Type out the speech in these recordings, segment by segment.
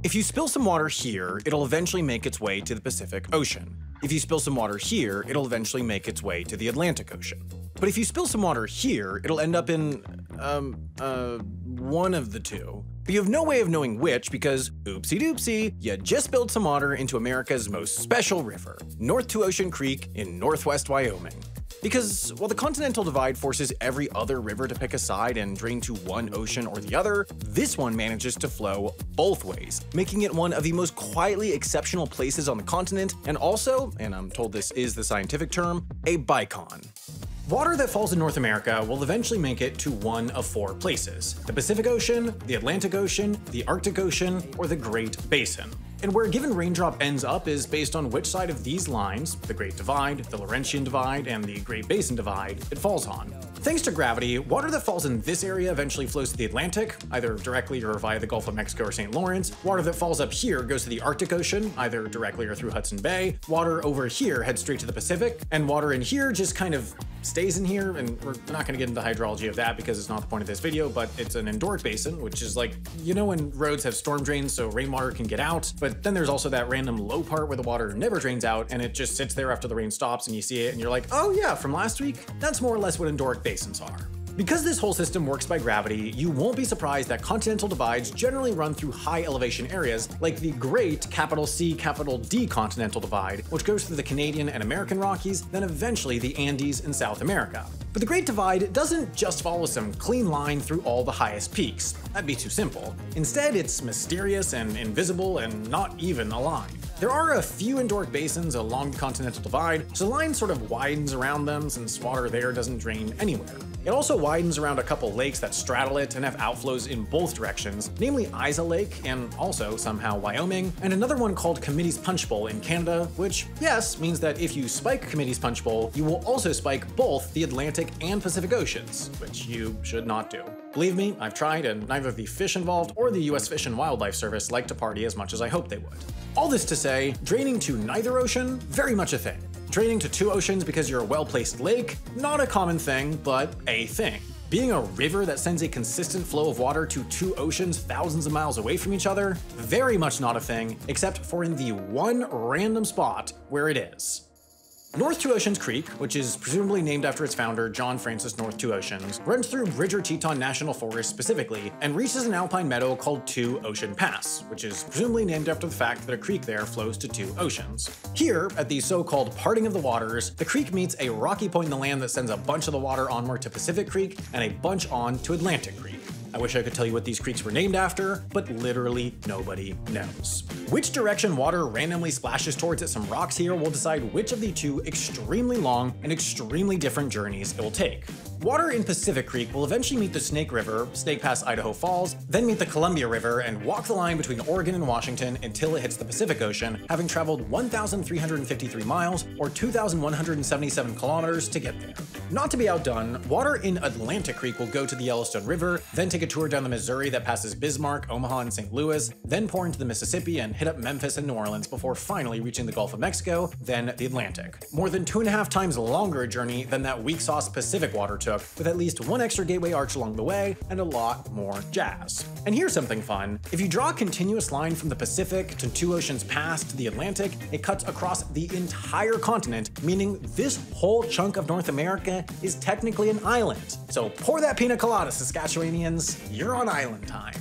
If you spill some water here, it'll eventually make its way to the Pacific Ocean. If you spill some water here, it'll eventually make its way to the Atlantic Ocean. But if you spill some water here, it'll end up in, one of the two. But you have no way of knowing which because, oopsie doopsie, you just spilled some water into America's most special river, North Two Ocean Creek in northwest Wyoming. Because while the Continental Divide forces every other river to pick a side and drain to one ocean or the other, this one manages to flow both ways, making it one of the most quietly exceptional places on the continent, and also, and I'm told this is the scientific term, a bicon. Water that falls in North America will eventually make it to one of four places: the Pacific Ocean, the Atlantic Ocean, the Arctic Ocean, or the Great Basin. And where a given raindrop ends up is based on which side of these lines, the Great Divide, the Laurentian Divide, and the Great Basin Divide, it falls on. Thanks to gravity, water that falls in this area eventually flows to the Atlantic, either directly or via the Gulf of Mexico or St. Lawrence. Water that falls up here goes to the Arctic Ocean, either directly or through Hudson Bay. Water over here heads straight to the Pacific, and water in here just kind of stays in here, and we're not going to get into the hydrology of that because it's not the point of this video, but it's an endorphic basin, which is like, you know, when roads have storm drains so rainwater can get out, but then there's also that random low part where the water never drains out and it just sits there after the rain stops and you see it and you're like, oh yeah, from last week? That's more or less what endorphic basins are. Because this whole system works by gravity, you won't be surprised that continental divides generally run through high elevation areas like the Great C D Continental Divide, which goes through the Canadian and American Rockies, then eventually the Andes in South America. But the Great Divide doesn't just follow some clean line through all the highest peaks. That'd be too simple. Instead, it's mysterious and invisible and not even a line. There are a few endorphic basins along the Continental Divide, so the line sort of widens around them since water there doesn't drain anywhere. It also widens around a couple lakes that straddle it and have outflows in both directions, namely Isa Lake and also somehow Wyoming, and another one called Committee's Punch Bowl in Canada, which, yes, means that if you spike Committee's Punch Bowl, you will also spike both the Atlantic and Pacific Oceans, which you should not do. Believe me, I've tried, and neither the fish involved or the US Fish and Wildlife Service like to party as much as I hope they would. All this to say, draining to neither ocean, very much a thing. Draining to two oceans because you're a well-placed lake, not a common thing, but a thing. Being a river that sends a consistent flow of water to two oceans thousands of miles away from each other, very much not a thing, except for in the one random spot where it is. North Two Oceans Creek, which is presumably named after its founder, John Francis North Two Oceans, runs through Bridger-Teton National Forest specifically, and reaches an alpine meadow called Two Ocean Pass, which is presumably named after the fact that a creek there flows to two oceans. Here, at the so-called parting of the waters, the creek meets a rocky point in the land that sends a bunch of the water onward to Pacific Creek and a bunch on to Atlantic Creek. I wish I could tell you what these creeks were named after, but literally nobody knows. Which direction water randomly splashes towards at some rocks here will decide which of the two extremely long and extremely different journeys it will take. Water in Pacific Creek will eventually meet the Snake River, Snake Pass, Idaho Falls, then meet the Columbia River and walk the line between Oregon and Washington until it hits the Pacific Ocean, having traveled 1,353 miles or 2,177 kilometers to get there. Not to be outdone, water in Atlantic Creek will go to the Yellowstone River, then take a tour down the Missouri that passes Bismarck, Omaha, and St. Louis, then pour into the Mississippi and hit up Memphis and New Orleans before finally reaching the Gulf of Mexico, then the Atlantic. More than 2.5 times longer a journey than that weak-sauce Pacific water took, with at least one extra gateway arch along the way, and a lot more jazz. And here's something fun. If you draw a continuous line from the Pacific to Two Oceans Pass to the Atlantic, it cuts across the entire continent, meaning this whole chunk of North America is technically an island. So pour that pina colada, Saskatchewanians, you're on island time.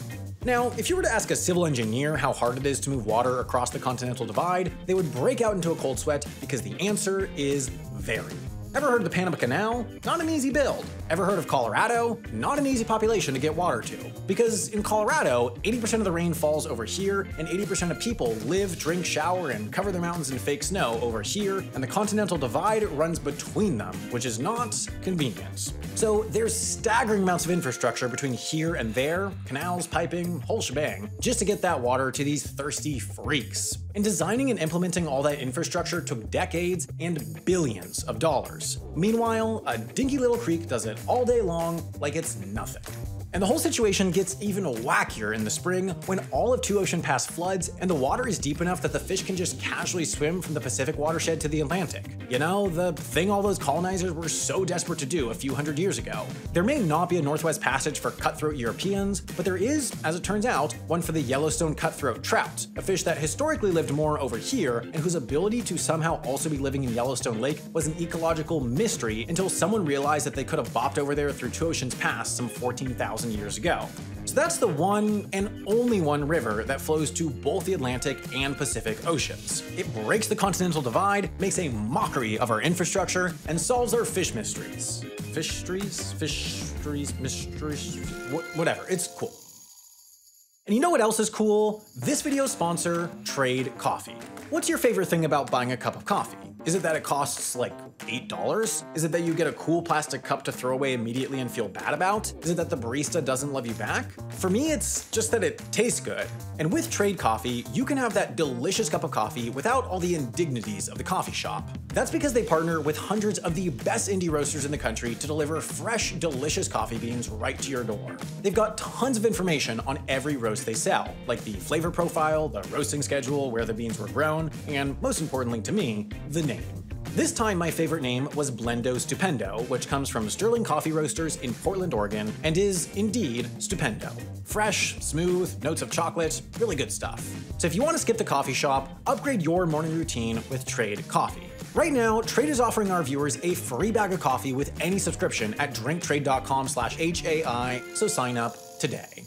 Now, if you were to ask a civil engineer how hard it is to move water across the Continental Divide, they would break out into a cold sweat because the answer is very. Ever heard of the Panama Canal? Not an easy build. Ever heard of Colorado? Not an easy population to get water to. Because in Colorado, 80% of the rain falls over here, and 80% of people live, drink, shower, and cover their mountains in fake snow over here, and the Continental Divide runs between them, which is not convenient. So there's staggering amounts of infrastructure between here and there, canals, piping, whole shebang, just to get that water to these thirsty freaks. And designing and implementing all that infrastructure took decades and billions of dollars. Meanwhile, a dinky little creek does it all day long like it's nothing. And the whole situation gets even wackier in the spring when all of Two Ocean Pass floods and the water is deep enough that the fish can just casually swim from the Pacific watershed to the Atlantic. You know, the thing all those colonizers were so desperate to do a few hundred years ago. There may not be a Northwest Passage for cutthroat Europeans, but there is, as it turns out, one for the Yellowstone cutthroat trout, a fish that historically lived more over here and whose ability to somehow also be living in Yellowstone Lake was an ecological mystery until someone realized that they could have bopped over there through Two Oceans Pass some 14,000 years ago. So that's the one and only one river that flows to both the Atlantic and Pacific Oceans. It breaks the continental divide, makes a mockery of our infrastructure, and solves our fish mysteries. Mysteries, whatever, it's cool. And you know what else is cool? This video's sponsor, Trade Coffee. What's your favorite thing about buying a cup of coffee? Is it that it costs like $8? Is it that you get a cool plastic cup to throw away immediately and feel bad about? Is it that the barista doesn't love you back? For me, it's just that it tastes good. And with Trade Coffee, you can have that delicious cup of coffee without all the indignities of the coffee shop. That's because they partner with hundreds of the best indie roasters in the country to deliver fresh, delicious coffee beans right to your door. They've got tons of information on every roast they sell, like the flavor profile, the roasting schedule, where the beans were grown, and most importantly to me, the name. This time my favorite name was Blendo Stupendo, which comes from Sterling Coffee Roasters in Portland, Oregon, and is indeed stupendo. Fresh, smooth, notes of chocolate, really good stuff. So if you want to skip the coffee shop, upgrade your morning routine with Trade Coffee. Right now, Trade is offering our viewers a free bag of coffee with any subscription at drinktrade.com/HAI, so sign up today.